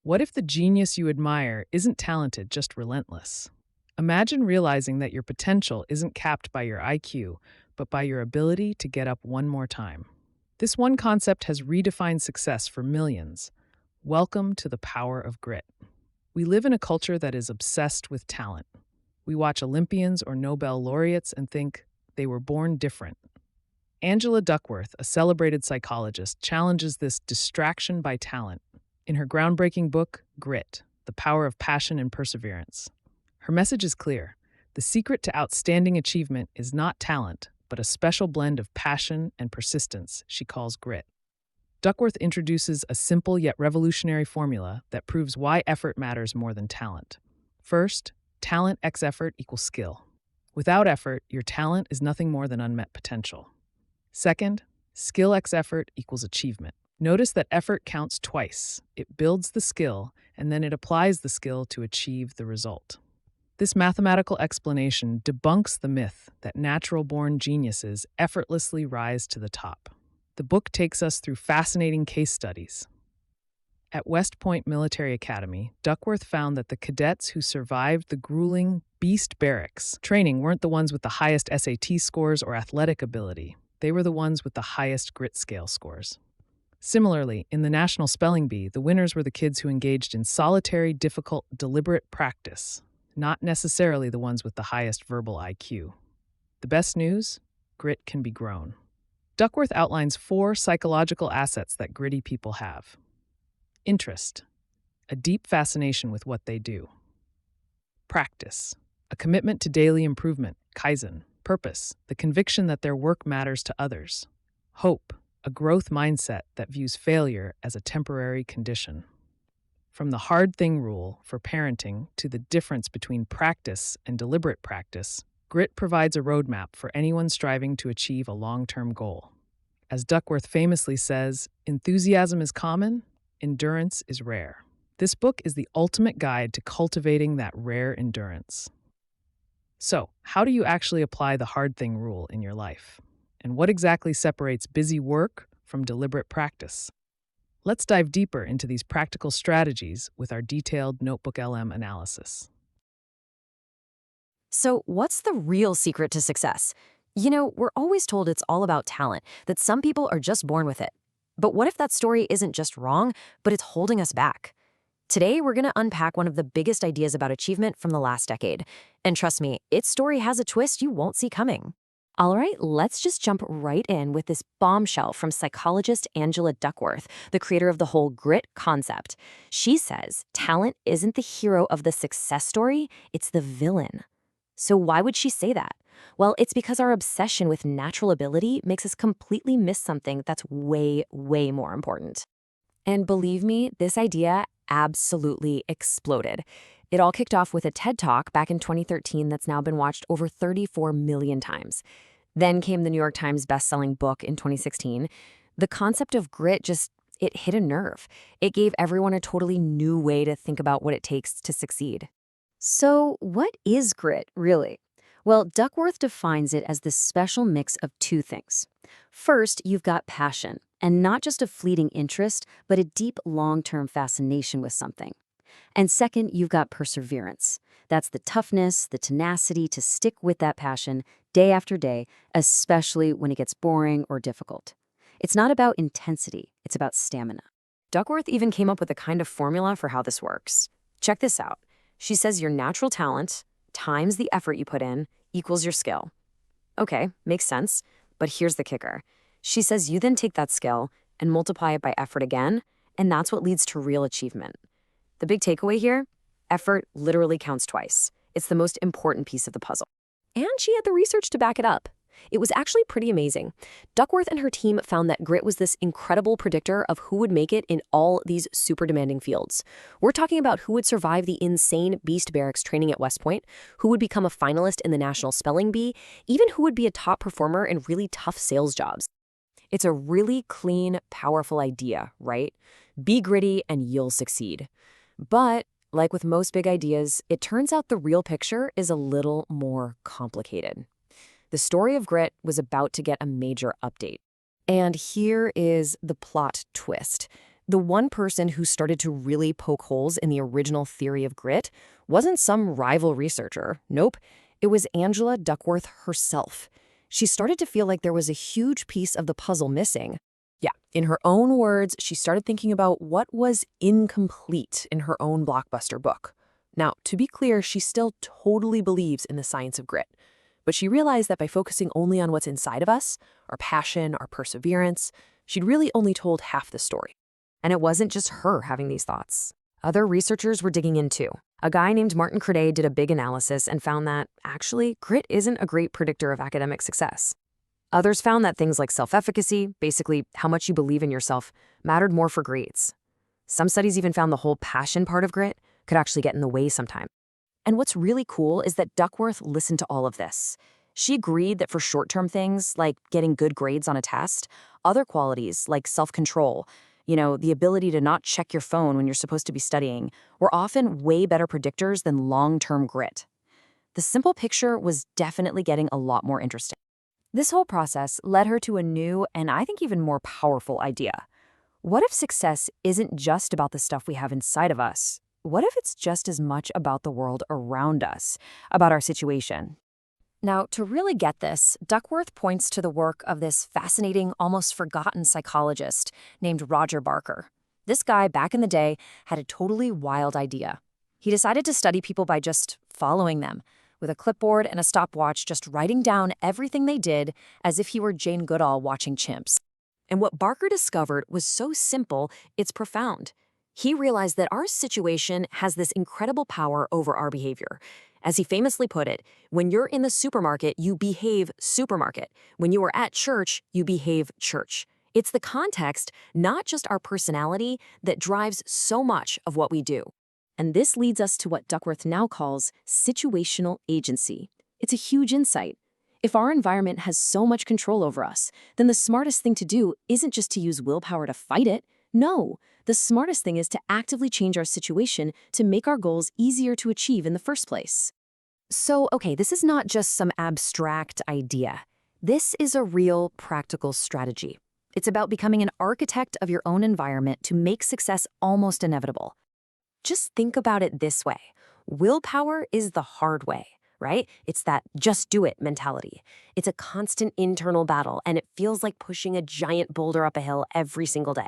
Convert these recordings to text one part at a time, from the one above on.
What if the genius you admire isn't talented, just relentless? Imagine realizing that your potential isn't capped by your IQ, but by your ability to get up one more time. This one concept has redefined success for millions. Welcome to the power of grit. We live in a culture that is obsessed with talent. We watch Olympians or Nobel laureates and think they were born different. Angela Duckworth, a celebrated psychologist, challenges this distraction by talent in her groundbreaking book, Grit: The Power of Passion and Perseverance. Her message is clear. The secret to outstanding achievement is not talent, but a special blend of passion and persistence she calls grit. Duckworth introduces a simple yet revolutionary formula that proves why effort matters more than talent. First, talent x effort equals skill. Without effort, your talent is nothing more than unmet potential. Second, skill x effort equals achievement. Notice that effort counts twice. It builds the skill, and then it applies the skill to achieve the result. This mathematical explanation debunks the myth that natural-born geniuses effortlessly rise to the top. The book takes us through fascinating case studies. At West Point Military Academy, Duckworth found that the cadets who survived the grueling beast barracks training weren't the ones with the highest SAT scores or athletic ability. They were the ones with the highest grit scale scores. Similarly, in the National Spelling Bee, the winners were the kids who engaged in solitary, difficult, deliberate practice, not necessarily the ones with the highest verbal IQ. The best news? Grit can be grown. Duckworth outlines 4 psychological assets that gritty people have. Interest, a deep fascination with what they do. Practice, a commitment to daily improvement, kaizen. Purpose, the conviction that their work matters to others. Hope, a growth mindset that views failure as a temporary condition. From the hard thing rule for parenting to the difference between practice and deliberate practice, grit provides a roadmap for anyone striving to achieve a long-term goal. As Duckworth famously says, enthusiasm is common, endurance is rare. This book is the ultimate guide to cultivating that rare endurance. So, how do you actually apply the hard thing rule in your life? And what exactly separates busy work from deliberate practice? Let's dive deeper into these practical strategies with our detailed NotebookLM analysis. So, what's the real secret to success? We're always told it's all about talent, that some people are just born with it. But what if that story isn't just wrong, but it's holding us back? Today, we're going to unpack one of the biggest ideas about achievement from the last decade. And trust me, its story has a twist you won't see coming. All right, let's just jump right in with this bombshell from psychologist Angela Duckworth, the creator of the whole grit concept. She says talent isn't the hero of the success story, it's the villain. So why would she say that? Well, it's because our obsession with natural ability makes us completely miss something that's way, way more important. And believe me, this idea absolutely exploded. It all kicked off with a TED Talk back in 2013 that's now been watched over 34 million times. Then came the New York Times best-selling book in 2016. The concept of grit it hit a nerve. It gave everyone a totally new way to think about what it takes to succeed. So what is grit, really? Well, Duckworth defines it as this special mix of 2 things. First, you've got passion, and not just a fleeting interest, but a deep long-term fascination with something. And second, you've got perseverance. That's the toughness, the tenacity to stick with that passion day after day, especially when it gets boring or difficult. It's not about intensity, it's about stamina. Duckworth even came up with a kind of formula for how this works. Check this out. She says your natural talent times the effort you put in equals your skill. Okay, makes sense, but here's the kicker. She says you then take that skill and multiply it by effort again, and that's what leads to real achievement. The big takeaway here? Effort literally counts twice. It's the most important piece of the puzzle. And she had the research to back it up. It was actually pretty amazing. Duckworth and her team found that grit was this incredible predictor of who would make it in all these super demanding fields. We're talking about who would survive the insane beast barracks training at West Point, who would become a finalist in the National Spelling Bee, even who would be a top performer in really tough sales jobs. It's a really clean, powerful idea, right? Be gritty and you'll succeed. But like with most big ideas, it turns out the real picture is a little more complicated. The story of grit was about to get a major update. And here is the plot twist. The one person who started to really poke holes in the original theory of grit wasn't some rival researcher. Nope, it was Angela Duckworth herself. She started to feel like there was a huge piece of the puzzle missing. Yeah, in her own words, she started thinking about what was incomplete in her own blockbuster book. Now, to be clear, she still totally believes in the science of grit. But she realized that by focusing only on what's inside of us, our passion, our perseverance, she'd really only told half the story. And it wasn't just her having these thoughts. Other researchers were digging in too. A guy named Martin Crede did a big analysis and found that, actually, grit isn't a great predictor of academic success. Others found that things like self-efficacy, basically how much you believe in yourself, mattered more for grades. Some studies even found the whole passion part of grit could actually get in the way sometimes. And what's really cool is that Duckworth listened to all of this. She agreed that for short-term things, like getting good grades on a test, other qualities like self-control, the ability to not check your phone when you're supposed to be studying, were often way better predictors than long-term grit. The simple picture was definitely getting a lot more interesting. This whole process led her to a new and I think even more powerful idea. What if success isn't just about the stuff we have inside of us? What if it's just as much about the world around us, about our situation? Now, to really get this, Duckworth points to the work of this fascinating, almost forgotten psychologist named Roger Barker. This guy, back in the day, had a totally wild idea. He decided to study people by just following them, with a clipboard and a stopwatch, just writing down everything they did as if he were Jane Goodall watching chimps. And what Barker discovered was so simple, it's profound. He realized that our situation has this incredible power over our behavior. As he famously put it, when you're in the supermarket, you behave supermarket. When you are at church, you behave church. It's the context, not just our personality, that drives so much of what we do. And this leads us to what Duckworth now calls situational agency. It's a huge insight. If our environment has so much control over us, then the smartest thing to do isn't just to use willpower to fight it. No, the smartest thing is to actively change our situation to make our goals easier to achieve in the first place. So, okay, this is not just some abstract idea. This is a real practical strategy. It's about becoming an architect of your own environment to make success almost inevitable. Just think about it this way. Willpower is the hard way, right? It's that just do it mentality. It's a constant internal battle, and it feels like pushing a giant boulder up a hill every single day.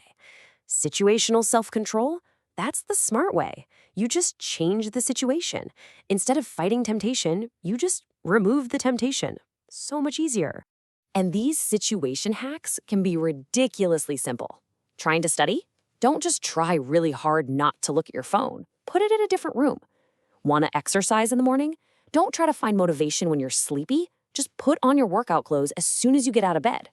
Situational self-control? That's the smart way. You just change the situation. Instead of fighting temptation, you just remove the temptation. So much easier. And these situation hacks can be ridiculously simple. Trying to study? Don't just try really hard not to look at your phone. Put it in a different room. Want to exercise in the morning? Don't try to find motivation when you're sleepy. Just put on your workout clothes as soon as you get out of bed.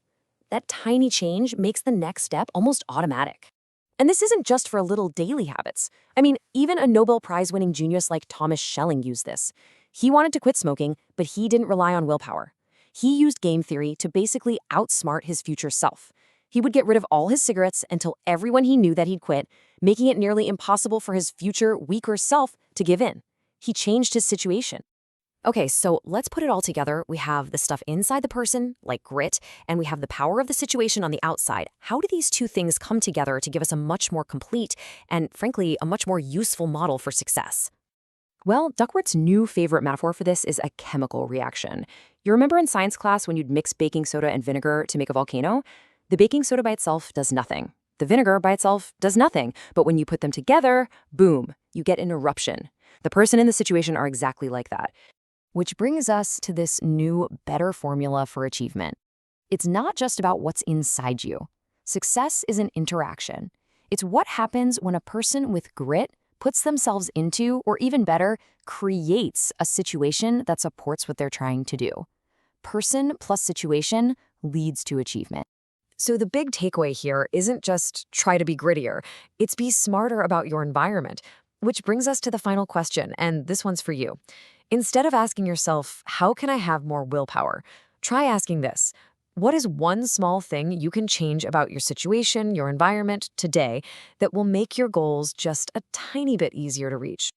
That tiny change makes the next step almost automatic. And this isn't just for little daily habits. I mean, even a Nobel Prize-winning genius like Thomas Schelling used this. He wanted to quit smoking, but he didn't rely on willpower. He used game theory to basically outsmart his future self. He would get rid of all his cigarettes until everyone he knew that he'd quit, making it nearly impossible for his future, weaker self to give in. He changed his situation. Okay, so let's put it all together. We have the stuff inside the person, like grit, and we have the power of the situation on the outside. How do these two things come together to give us a much more complete and, frankly, a much more useful model for success? Well, Duckworth's new favorite metaphor for this is a chemical reaction. You remember in science class when you'd mix baking soda and vinegar to make a volcano? The baking soda by itself does nothing. The vinegar by itself does nothing. But when you put them together, boom, you get an eruption. The person and the situation are exactly like that. Which brings us to this new, better formula for achievement. It's not just about what's inside you. Success is an interaction. It's what happens when a person with grit puts themselves into, or even better, creates a situation that supports what they're trying to do. Person plus situation leads to achievement. So the big takeaway here isn't just try to be grittier, it's be smarter about your environment. Which brings us to the final question, and this one's for you. Instead of asking yourself, how can I have more willpower? Try asking this. What is one small thing you can change about your situation, your environment today that will make your goals just a tiny bit easier to reach?